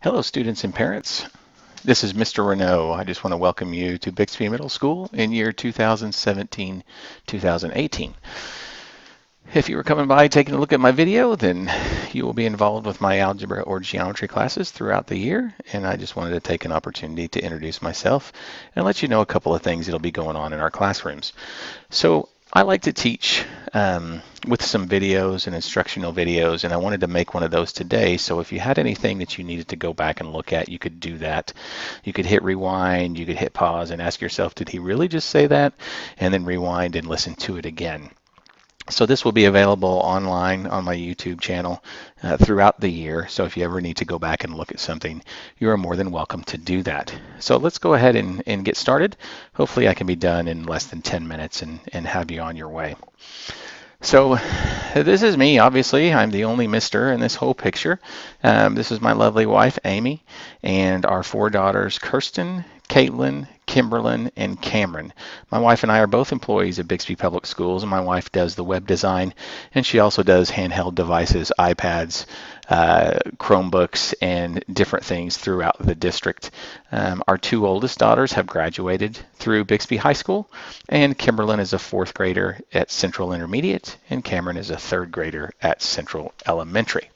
Hello, students and parents. This is Mr. Renault. I just want to welcome you to Bixby Middle School in year 2017-2018. If you were coming by taking a look at my video, then you will be involved with my algebra or geometry classes throughout the year, and I just wanted to take an opportunity to introduce myself and let you know a couple of things that'll be going on in our classrooms. So I like to teach with some videos and instructional videos, and I wanted to make one of those today. So if you had anything that you needed to go back and look at, you could do that. You could hit rewind, you could hit pause and ask yourself, did he really just say that? And then rewind and listen to it again. So this will be available online on my YouTube channel throughout the year. So if you ever need to go back and look at something, you are more than welcome to do that. So let's go ahead and get started. Hopefully I can be done in less than 10 minutes and have you on your way. So this is me, obviously. I'm the only Mr. in this whole picture. This is my lovely wife, Amy, and our 4 daughters, Kirsten, Caitlin, Kimberlyn, and Cameron. My wife and I are both employees at Bixby Public Schools, and my wife does the web design, and she also does handheld devices, iPads, Chromebooks, and different things throughout the district. Our 2 oldest daughters have graduated through Bixby High School, and Kimberlyn is a 4th grader at Central Intermediate, and Cameron is a 3rd grader at Central Elementary.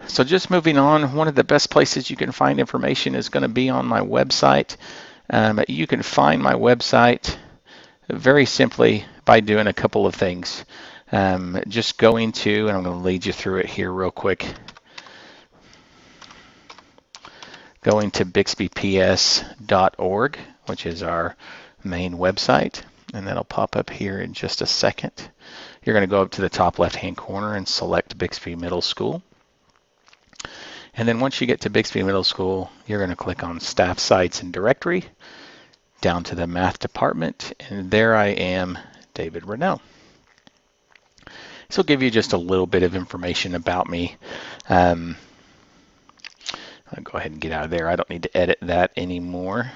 So just moving on, one of the best places you can find information is going to be on my website. You can find my website very simply by doing a couple of things. Just going to, and I'm going to lead you through it here real quick, going to bixbyps.org, which is our main website, and that'll pop up here in just a second. You're going to go up to the top left-hand corner and select Bixby Middle School. And then once you get to Bixby Middle School, you're going to click on Staff Sites and Directory, down to the Math Department, and there I am, David Renault. This will give you just a little bit of information about me. I'll go ahead and get out of there. I don't need to edit that anymore.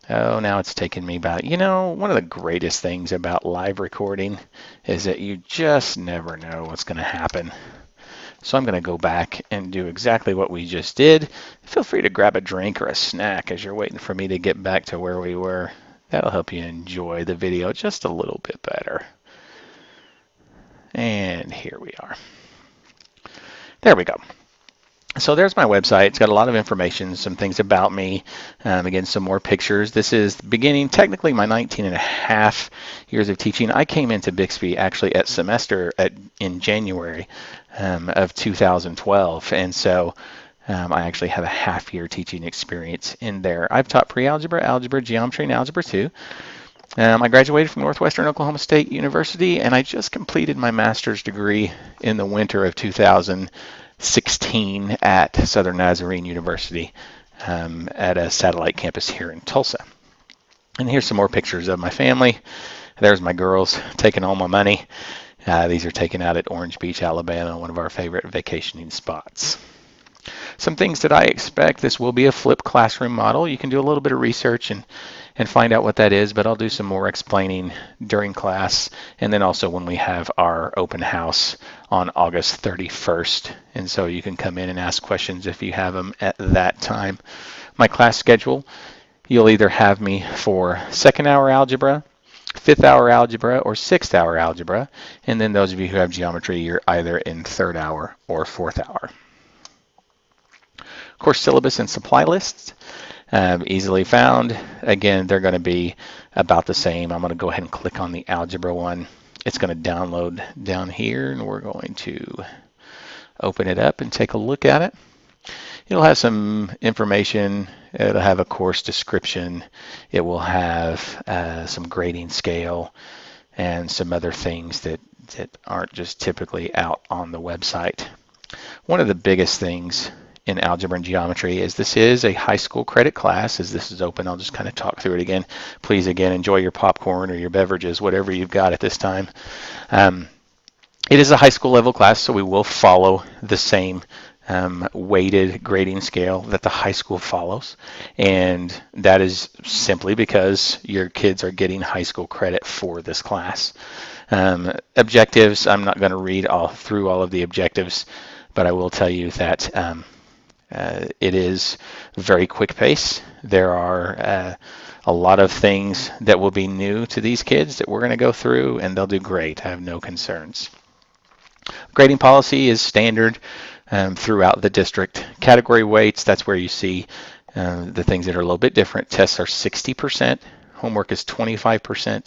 Oh, now it's taking me back. You know, one of the greatest things about live recording is that you just never know what's going to happen. So I'm going to go back and do exactly what we just did. Feel free to grab a drink or a snack as you're waiting for me to get back to where we were. That'll help you enjoy the video just a little bit better. And here we are. There we go. So there's my website. It's got a lot of information, some things about me. Again, some more pictures. This is the beginning, technically my 19 and a half years of teaching. I came into Bixby actually at semester in January of 2012. And so I actually have a half-year teaching experience in there. I've taught pre-algebra, algebra, geometry, and algebra 2. I graduated from Northwestern Oklahoma State University, and I just completed my master's degree in the winter of 2016 at Southern Nazarene University at a satellite campus here in Tulsa. And here's some more pictures of my family. There's my girls taking all my money. These are taken out at Orange Beach, Alabama, one of our favorite vacationing spots. Some things that I expect. This will be a flipped classroom model. You can do a little bit of research and find out what that is, but I'll do some more explaining during class, and then also when we have our open house on August 31st. And so you can come in and ask questions if you have them at that time. My class schedule, you'll either have me for 2nd hour algebra, 5th hour algebra, or 6th hour algebra. And then those of you who have geometry, you're either in 3rd hour or 4th hour. Course syllabus and supply lists, easily found. Again, they're going to be about the same. I'm going to go ahead and click on the algebra one. It's going to download down here, and we're going to open it up and take a look at it. It'll have some information. It'll have a course description. It will have some grading scale and some other things that aren't just typically out on the website. One of the biggest things in algebra and geometry is this is a high school credit class. As this is open, I'll just kind of talk through it again. Please, again, enjoy your popcorn or your beverages, whatever you've got at this time. It is a high school level class, so we will follow the same weighted grading scale that the high school follows, and that is simply because your kids are getting high school credit for this class. Objectives, I'm not going to read through all of the objectives, but I will tell you that it is very quick pace. There are a lot of things that will be new to these kids that we're going to go through, and they'll do great. I have no concerns. Grading policy is standard throughout the district. Category weights, that's where you see the things that are a little bit different. Tests are 60%, homework is 25%,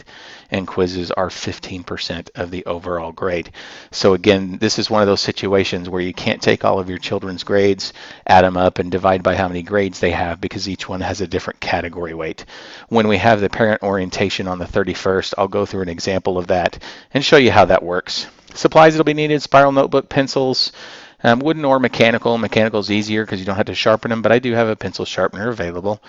and quizzes are 15% of the overall grade. So again, this is one of those situations where you can't take all of your children's grades, add them up, and divide by how many grades they have, because each one has a different category weight. When we have the parent orientation on the 31st, I'll go through an example of that and show you how that works. Supplies that'll be needed: spiral notebook, pencils, wooden or mechanical. Mechanical is easier because you don't have to sharpen them, but I do have a pencil sharpener available.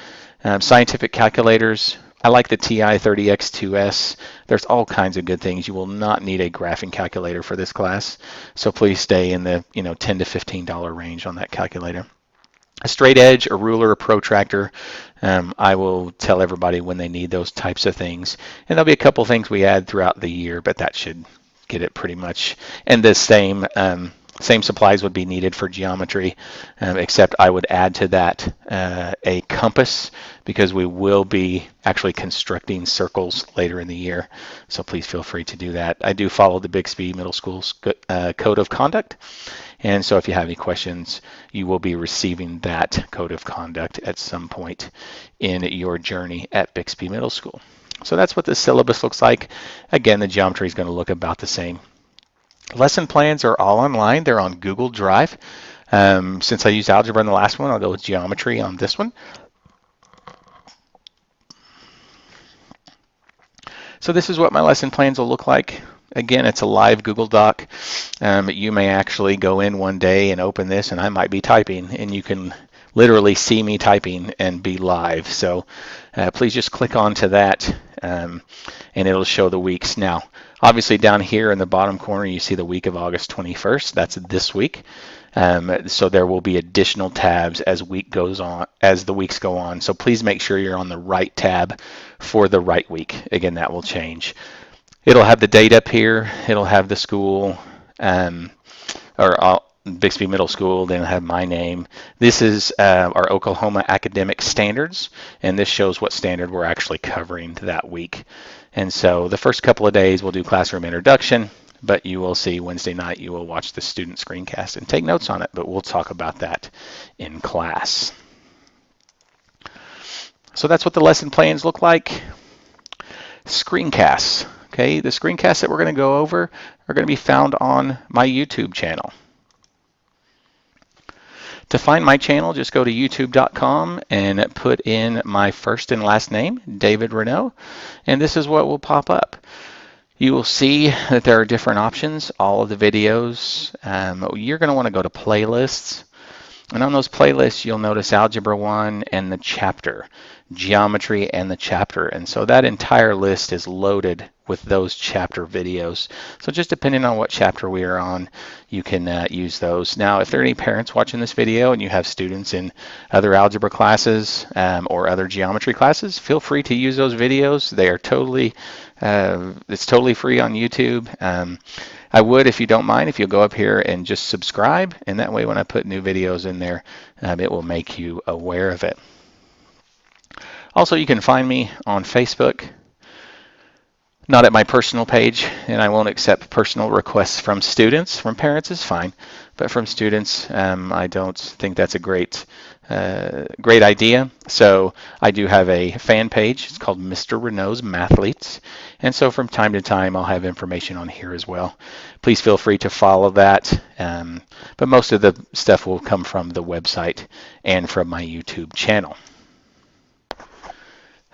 Scientific calculators. I like the TI-30X2S. There's all kinds of good things. You will not need a graphing calculator for this class, so please stay in the $10 to $15 range on that calculator. A straight edge, a ruler, a protractor. I will tell everybody when they need those types of things, and there'll be a couple things we add throughout the year, but that should get it pretty much. And the same supplies would be needed for geometry, except I would add to that a compass, because we will be actually constructing circles later in the year. So please feel free to do that. I do follow the Bixby Middle School's code of conduct. And so if you have any questions, you will be receiving that code of conduct at some point in your journey at Bixby Middle School. So that's what the syllabus looks like. Again, the geometry is going to look about the same. Lesson plans are all online. They're on Google Drive. Since I used algebra in the last one, I'll go with geometry on this one. So this is what my lesson plans will look like. Again, it's a live Google Doc. You may actually go in one day and open this, and I might be typing, and you can literally see me typing and be live. So please just click onto that, and it'll show the weeks. Now, obviously down here in the bottom corner, you see the week of August 21st. That's this week. So there will be additional tabs as the weeks go on. So please make sure you're on the right tab for the right week. Again, that will change. It'll have the date up here. It'll have the school, Bixby Middle School. Then it'll have my name. This is our Oklahoma academic standards, and this shows what standard we're actually covering that week. And so the first couple of days we'll do classroom introduction, but you will see Wednesday night you will watch the student screencast and take notes on it, but we'll talk about that in class. So that's what the lesson plans look like. Screencasts. Okay, the screencasts that we're going to go over are going to be found on my YouTube channel. To find my channel, just go to youtube.com and put in my first and last name, David Renaud, and this is what will pop up. You will see that there are different options. All of the videos, you're going to want to go to playlists, and on those playlists you'll notice Algebra 1 and the chapter, Geometry and the chapter, and so that entire list is loaded with those chapter videos. So just depending on what chapter we are on, you can use those. Now, if there are any parents watching this video and you have students in other algebra classes or other geometry classes, feel free to use those videos. They are totally, it's totally free on YouTube. I would, if you don't mind, if you'll go up here and just subscribe, and that way when I put new videos in there, it will make you aware of it. Also, you can find me on Facebook, not at my personal page, and I won't accept personal requests from students. From parents is fine, but from students, I don't think that's a great idea. So I do have a fan page. It's called Mr. Renaud's Mathletes, and so from time to time I'll have information on here as well. Please feel free to follow that, but most of the stuff will come from the website and from my YouTube channel.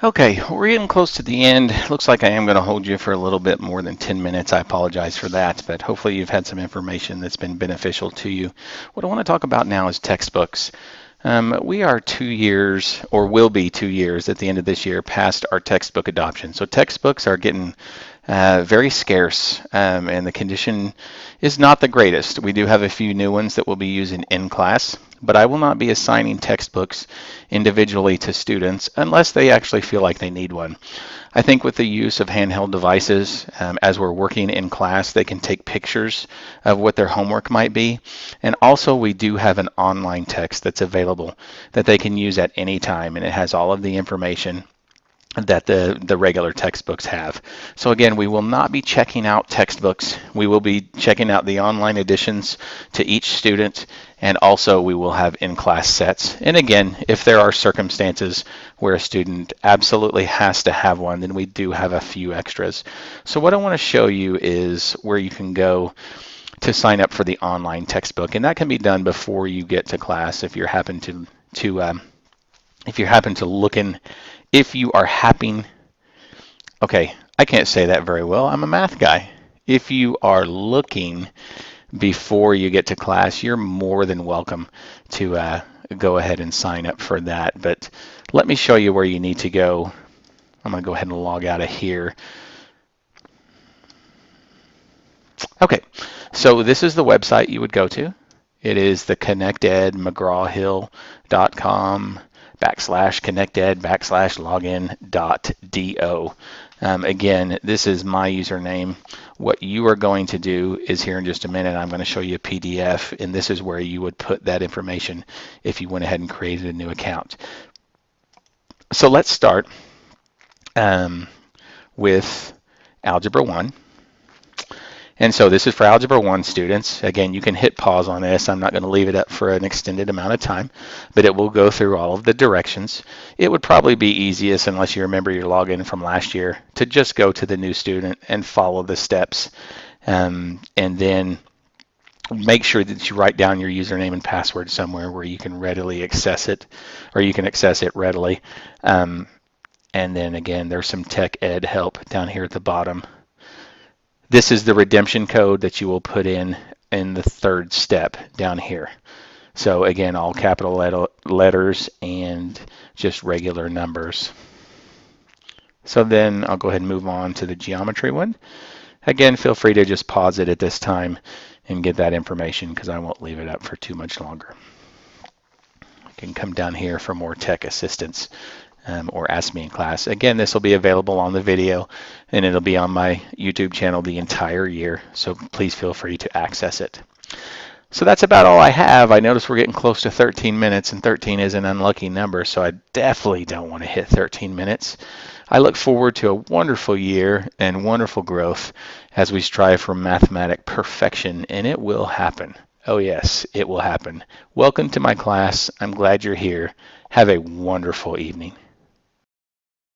Okay, we're getting close to the end. Looks like I am going to hold you for a little bit more than 10 minutes. I apologize for that, but hopefully you've had some information that's been beneficial to you. What I want to talk about now is textbooks. We are 2 years, or will be 2 years at the end of this year, past our textbook adoption. So textbooks are getting very scarce, and the condition is not the greatest. We do have a few new ones that we'll be using in class, but I will not be assigning textbooks individually to students unless they actually feel like they need one. I think with the use of handheld devices, as we're working in class, they can take pictures of what their homework might be. And also we do have an online text that's available that they can use at any time, and it has all of the information that the regular textbooks have. So again, we will not be checking out textbooks. We will be checking out the online editions to each student, and also we will have in-class sets. And again, if there are circumstances where a student absolutely has to have one, then we do have a few extras. So what I want to show you is where you can go to sign up for the online textbook, and that can be done before you get to class if you happen to look in. If you are okay, I can't say that very well. I'm a math guy. If you are looking before you get to class, you're more than welcome to go ahead and sign up for that. But let me show you where you need to go. I'm going to go ahead and log out of here. Okay, so this is the website you would go to. It is the connected.com/connected/login.do. Again, this is my username. What you are going to do is here in just a minute, I'm going to show you a PDF, and this is where you would put that information if you went ahead and created a new account. So let's start with Algebra 1. And so this is for Algebra 1 students. Again, you can hit pause on this. I'm not going to leave it up for an extended amount of time, but it will go through all of the directions. It would probably be easiest, unless you remember your login from last year, to just go to the new student and follow the steps. And then make sure that you write down your username and password somewhere where you can readily access it, or you can access it readily. And then again, there's some tech ed help down here at the bottom. This is the redemption code that you will put in the third step down here. So again, all capital letters and just regular numbers. So then I'll go ahead and move on to the geometry one. Again, feel free to just pause it at this time and get that information, because I won't leave it up for too much longer. You can come down here for more tech assistance. Or ask me in class. Again, this will be available on the video, and it'll be on my YouTube channel the entire year, so please feel free to access it. So that's about all I have. I notice we're getting close to 13 minutes, and 13 is an unlucky number, so I definitely don't want to hit 13 minutes. I look forward to a wonderful year and wonderful growth as we strive for mathematic perfection, and it will happen. Oh yes, it will happen. Welcome to my class. I'm glad you're here. Have a wonderful evening.